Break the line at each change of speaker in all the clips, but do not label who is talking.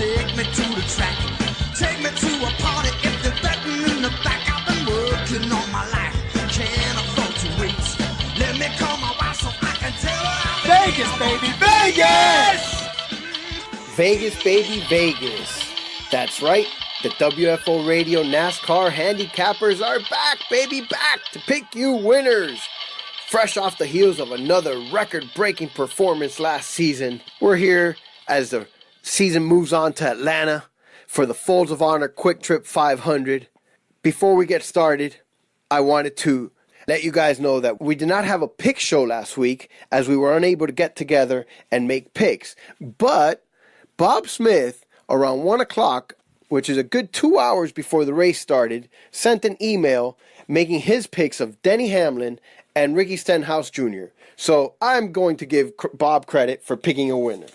Take me to the track. Take me to a party if they're betting in the back. I've been working all my life. Can't afford to wait. Let me call my wife so I can tell her.
Vegas, baby, Vegas!
Vegas, baby, Vegas. That's right. The WFO Radio NASCAR Handicappers are back, baby, back to pick you winners. Fresh off the heels of another record-breaking performance last season, we're here as the season moves on to Atlanta for the Folds of Honor QuikTrip 500. Before we get started, I wanted to let you guys know that we did not have a pick show last week as we were unable to get together and make picks. But Bob Smith, around 1 o'clock, which is a good 2 hours before the race started, sent an email making his picks of Denny Hamlin and Ricky Stenhouse Jr. So I'm going to give Bob credit for picking a winner.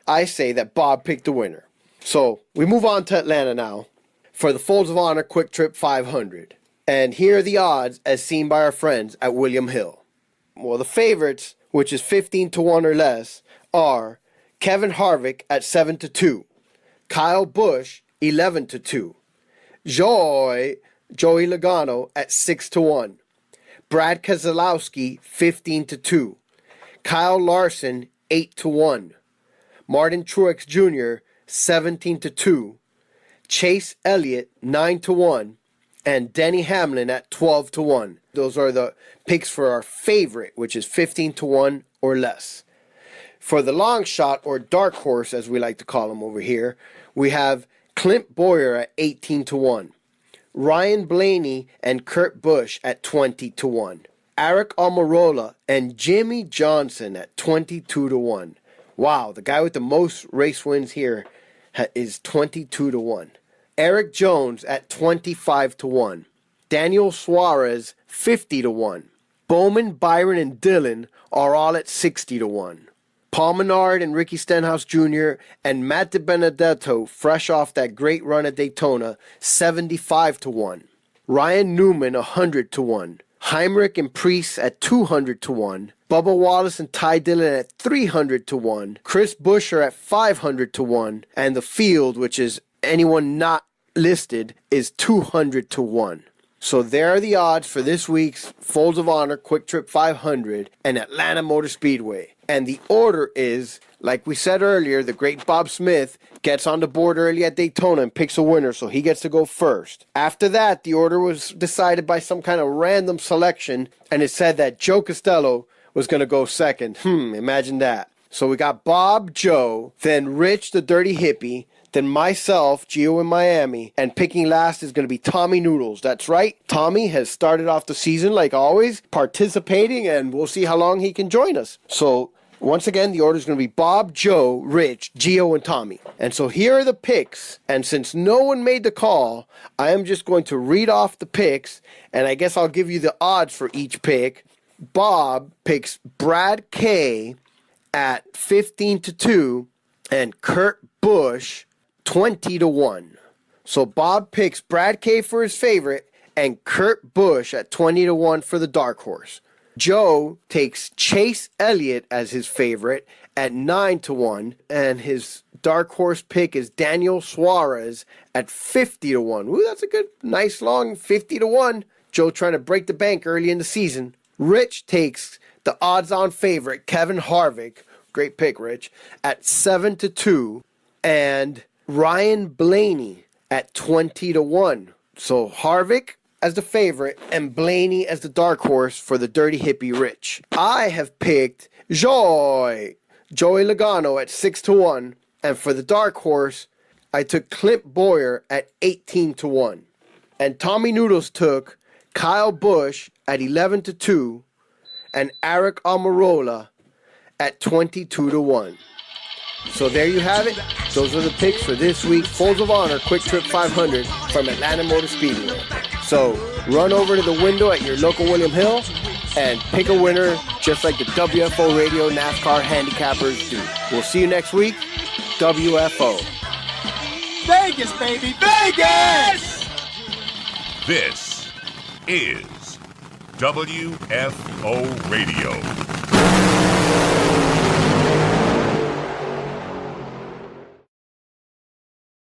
I say that Bob picked the winner. So we move on to Atlanta now for the Folds of Honor QuikTrip 500. And here are the odds as seen by our friends at William Hill. Well, the favorites, which is 15 to 1 or less, are Kevin Harvick at 7 to 2, Kyle Busch 11 to 2, Joey Logano at 6 to 1, Brad Keselowski 15 to 2, Kyle Larson 8 to 1, Martin Truex Jr. 17 to 2, Chase Elliott 9 to 1, and Denny Hamlin at 12 to 1. Those are the picks for our favorite, which is 15 to 1 or less. For the long shot, or dark horse as we like to call him over here, we have Clint Boyer at 18 to 1, Ryan Blaney and Kurt Busch at 20 to 1, Aric Almirola and Jimmy Johnson at 22 to 1. Wow, the guy with the most race wins here is 22 to 1. Eric Jones at 25 to 1. Daniel Suarez 50 to 1. Bowman, Byron, and Dillon are all at 60 to 1. Paul Menard and Ricky Stenhouse Jr. and Matt DiBenedetto, fresh off that great run at Daytona, 75 to 1. Ryan Newman 100 to 1. Heinrich and Priest at 200 to 1. Bubba Wallace and Ty Dillon at 300 to 1. Chris Buescher at 500 to 1. And the field, which is anyone not listed, is 200 to 1. So there are the odds for this week's Folds of Honor QuikTrip 500 and Atlanta Motor Speedway. And the order is, like we said earlier, the great Bob Smith gets on the board early at Daytona and picks a winner, so he gets to go first. After that, the order was decided by some kind of random selection, and it said that Joe Costello was going to go second. Imagine that. So we got Bob, Joe, then Rich, the Dirty Hippie, then myself, Gio in Miami, and picking last is going to be Tommy Noodles. That's right. Tommy has started off the season, like always, participating, and we'll see how long he can join us. So once again, the order is going to be Bob, Joe, Rich, Gio, and Tommy. And so here are the picks. And since no one made the call, I am just going to read off the picks, and I guess I'll give you the odds for each pick. Bob picks Brad K at 15 to 2 and Kurt Busch 20 to 1. So Bob picks Brad K for his favorite and Kurt Busch at 20 to 1 for the dark horse. Joe takes Chase Elliott as his favorite at 9 to 1, and his dark horse pick is Daniel Suarez at 50 to 1. Ooh, that's a good, nice long 50 to 1. Joe trying to break the bank early in the season. Rich takes the odds-on favorite Kevin Harvick, great pick, Rich, at 7 to 2, and Ryan Blaney at 20 to 1. So Harvick as the favorite and Blaney as the dark horse for the Dirty Hippie Rich. I have picked Joey Logano at 6 to 1, and for the dark horse, I took Clint Boyer at 18 to 1. And Tommy Noodles took Kyle Busch at 11 to 2 and Aric Almirola at 22 to 1. So there you have it. Those are the picks for this week's Folds of Honor QuikTrip 500 from Atlanta Motor Speedway. So run over to the window at your local William Hill and pick a winner just like the WFO Radio NASCAR Handicappers do. We'll see you next week. WFO.
Vegas, baby, Vegas!
This is WFO Radio.